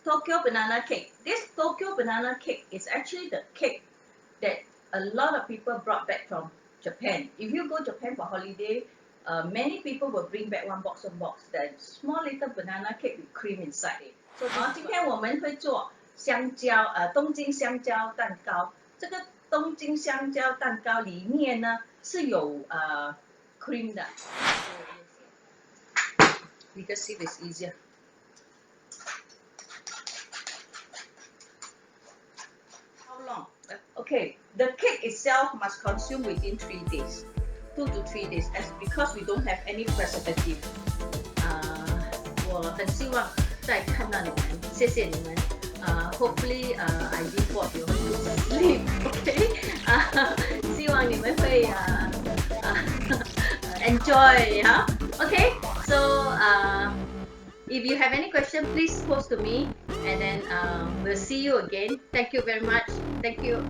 Tokyo banana cake. This Tokyo banana cake is actually the cake that a lot of people brought back from Japan. If you go Japan for holiday, many people will bring back one box the small little banana cake with cream inside it. So 今天我们会做东京香蕉蛋糕。这个东京香蕉蛋糕里面呢是有cream 的。Because see this easier. How long? Okay, the cake itself must consume within 3 days, 2 to 3 days, as because we don't have any preservative. 我很希望再看到你们，谢谢你们。Hopefully, I didn't bore you to sleep. Okay. 希望你们会enjoy. Yeah. Okay. So, if you have any question, please post to me, and then we'll see you again. Thank you very much. Thank you.